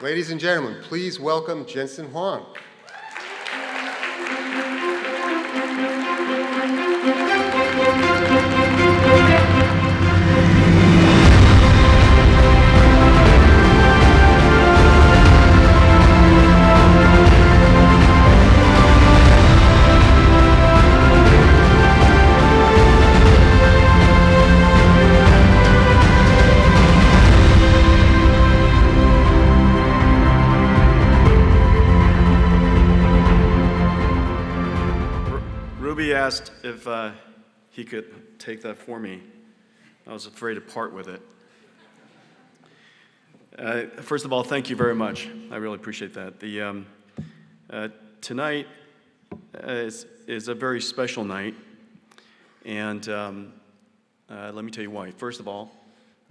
Ladies and gentlemen, please welcome Jensen Huang. Ruby asked if he could take that for me. I was afraid to part with it. First of all, thank you very much. I really appreciate that. Tonight is a very special night, and let me tell you why. First of all,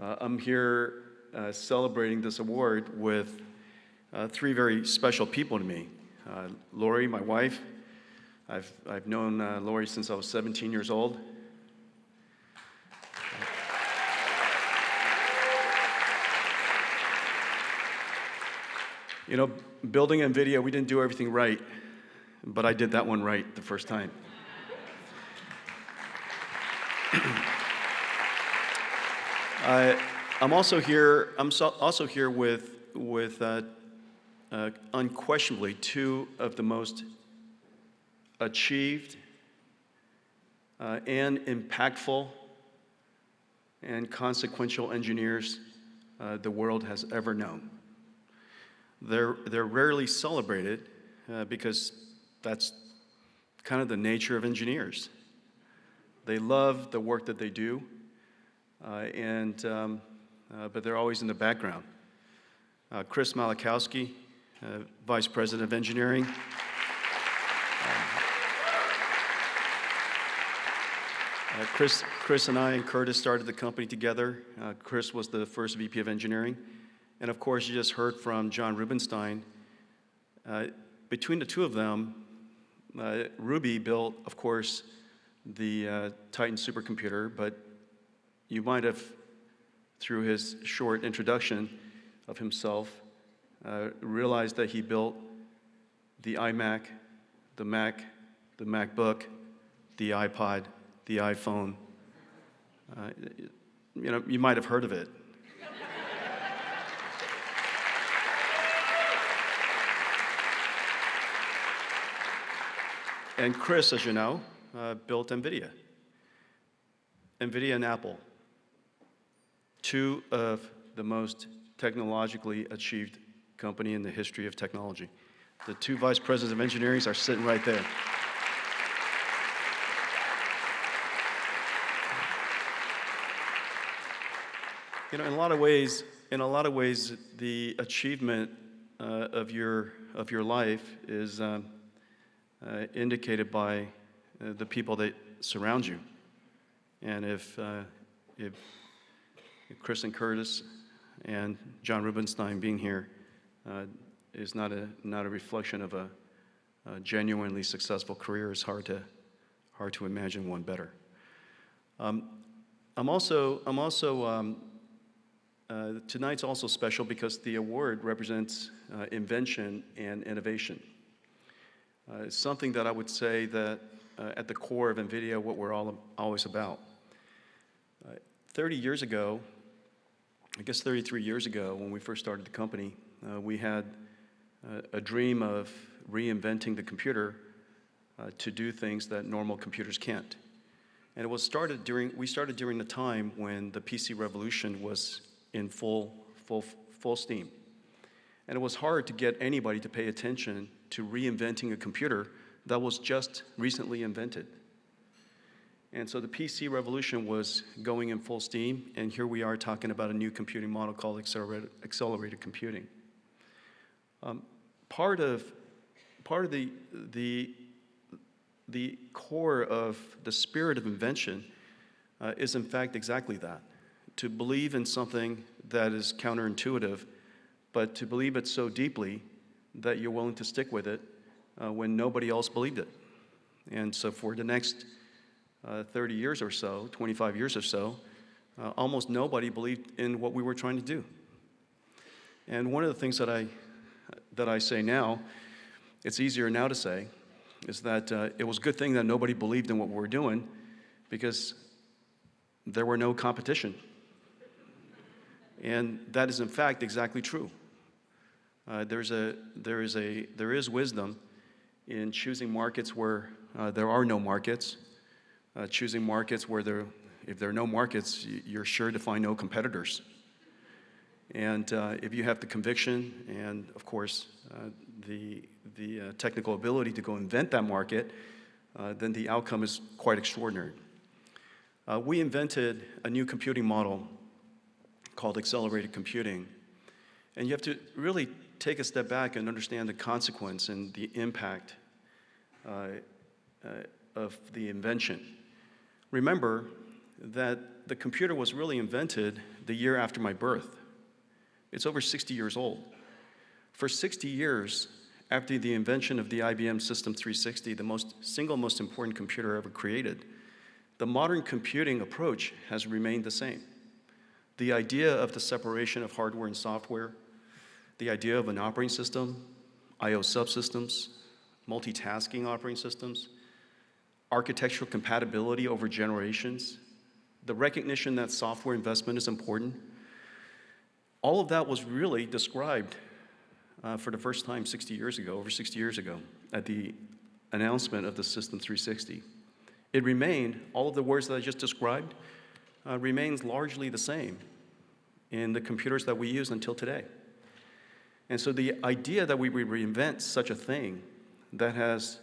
I'm here celebrating this award with three very special people to me. Lori, my wife. I've known Lori since I was 17 years old. You know, building NVIDIA, we didn't do everything right, but I did that one right the first time. I'm also here with unquestionably two of the most achieved and impactful and consequential engineers the world has ever known. They're rarely celebrated because that's kind of the nature of engineers. They love the work that they do, but they're always in the background. Chris Malachowski, Vice President of Engineering. Chris and I and Curtis started the company together. Chris was the first VP of Engineering. And of course, you just heard from John Rubinstein. Between the two of them, Ruby built, of course, the Titan supercomputer, but you might have, through his short introduction of himself, realized that he built the iMac, the Mac, the MacBook, the iPod, the iPhone. You might have heard of it. And Chris, as you know, built NVIDIA. NVIDIA and Apple, two of the most technologically achieved company in the history of technology. The two vice presidents of engineering are sitting right there. You know, in a lot of ways, the achievement of your life is indicated by the people that surround you. And if Chris and Curtis and John Rubinstein being here is not a reflection of a genuinely successful career, it's hard to imagine one better. Tonight's also special because the award represents invention and innovation. It's something that I would say that at the core of NVIDIA, what we're always about. 30 years ago, I guess 33 years ago, when we first started the company, we had a dream of reinventing the computer to do things that normal computers can't. And we started during the time when the PC revolution was in full steam. And it was hard to get anybody to pay attention to reinventing a computer that was just recently invented. And so the PC revolution was going in full steam, and here we are talking about a new computing model called accelerated computing. Part of the core of the spirit of invention is in fact exactly that. To believe in something that is counterintuitive, but to believe it so deeply that you're willing to stick with it when nobody else believed it. And so for the next 30 years or so, 25 years or so, almost nobody believed in what we were trying to do. And one of the things that I say now, it's easier now to say, is that it was a good thing that nobody believed in what we were doing because there were no competition. And that is in fact exactly true. There is wisdom in choosing markets where there are no markets, choosing markets where if there are no markets, you're sure to find no competitors. And if you have the conviction and, of course, the technical ability to go invent that market, then the outcome is quite extraordinary. We invented a new computing model called accelerated computing. And you have to really take a step back and understand the consequence and the impact of the invention. Remember that the computer was really invented the year after my birth. It's over 60 years old. For 60 years after the invention of the IBM System 360, the single most important computer ever created, the modern computing approach has remained the same. The idea of the separation of hardware and software, the idea of an operating system, I/O subsystems, multitasking operating systems, architectural compatibility over generations, the recognition that software investment is important, all of that was really described for the first time 60 years ago, over 60 years ago, at the announcement of the System 360. It remained, all of the words that I just described, remains largely the same in the computers that we use until today. And so the idea that we would reinvent such a thing that has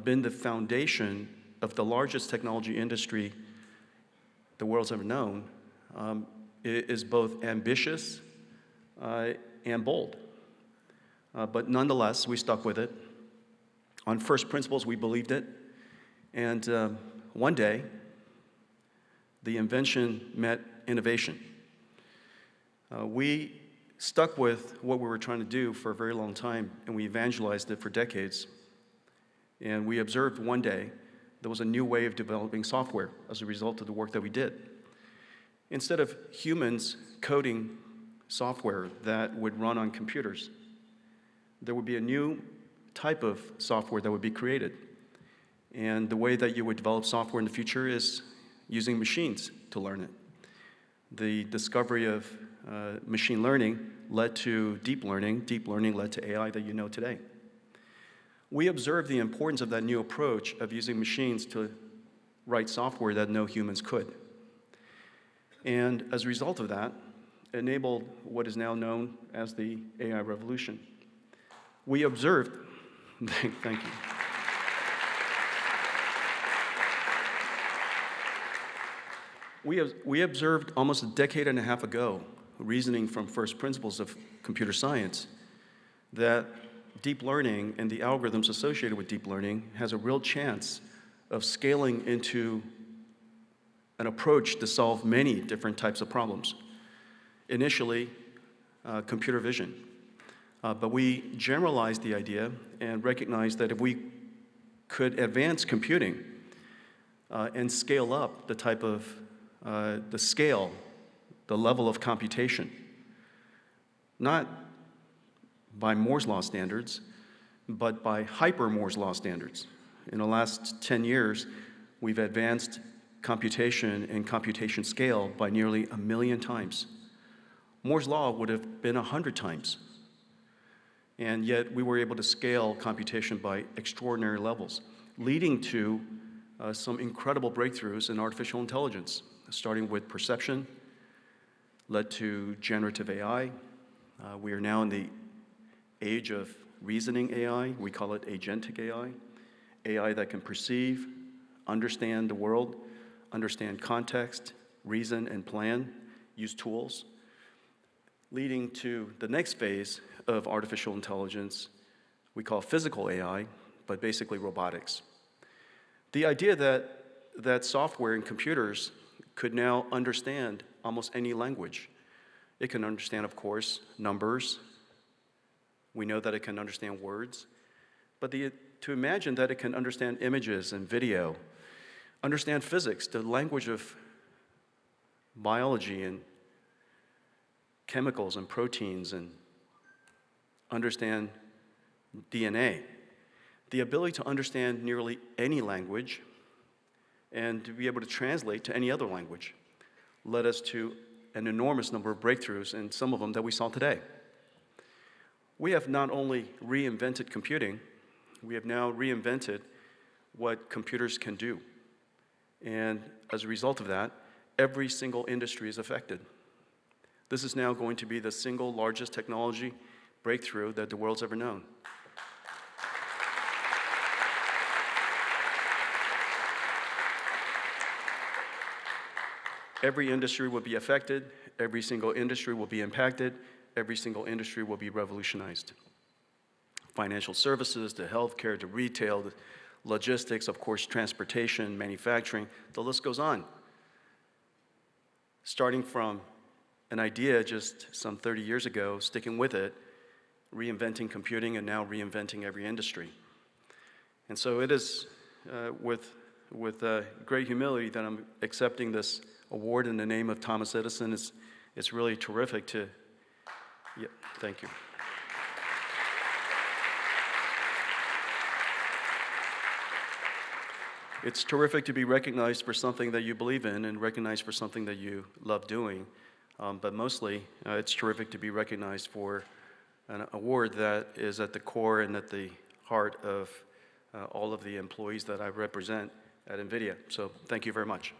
been the foundation of the largest technology industry the world's ever known is both ambitious and bold. But nonetheless, we stuck with it. On first principles, we believed it. And one day, the invention met innovation. We stuck with what we were trying to do for a very long time, and we evangelized it for decades. And we observed one day there was a new way of developing software as a result of the work that we did. Instead of humans coding software that would run on computers, there would be a new type of software that would be created. And the way that you would develop software in the future is using machines to learn it. The discovery of machine learning led to deep learning led to AI that you know today. We observed the importance of that new approach of using machines to write software that no humans could. And as a result of that, enabled what is now known as the AI revolution. We observed, thank you. We observed almost a decade and a half ago, reasoning from first principles of computer science, that deep learning and the algorithms associated with deep learning has a real chance of scaling into an approach to solve many different types of problems. Initially, computer vision. But we generalized the idea and recognized that if we could advance computing and scale up the type of the level of computation, not by Moore's law standards, but by hyper Moore's law standards. In the last 10 years, we've advanced computation and computation scale by nearly 1 million times. Moore's law would have been 100 times. And yet we were able to scale computation by extraordinary levels, leading to some incredible breakthroughs in artificial intelligence, starting with perception, led to generative AI. We are now in the age of reasoning AI. We call it agentic AI, AI that can perceive, understand the world, understand context, reason and plan, use tools, leading to the next phase of artificial intelligence we call physical AI, but basically robotics. The idea that software and computers could now understand almost any language. It can understand, of course, numbers. We know that it can understand words. But to imagine that it can understand images and video, understand physics, the language of biology and chemicals and proteins and understand DNA. The ability to understand nearly any language and to be able to translate to any other language led us to an enormous number of breakthroughs, and some of them that we saw today. We have not only reinvented computing, we have now reinvented what computers can do. And as a result of that, every single industry is affected. This is now going to be the single largest technology breakthrough that the world's ever known. Every industry will be affected, every single industry will be impacted, every single industry will be revolutionized. Financial services, to healthcare, to retail, to logistics, of course, transportation, manufacturing, the list goes on. Starting from an idea just some 30 years ago, sticking with it, reinventing computing, and now reinventing every industry. And so it is with great humility that I'm accepting this award in the name of Thomas Edison. It's really terrific to, yeah, thank you. It's terrific to be recognized for something that you believe in and recognized for something that you love doing. But mostly, it's terrific to be recognized for an award that is at the core and at the heart of all of the employees that I represent at NVIDIA. So thank you very much.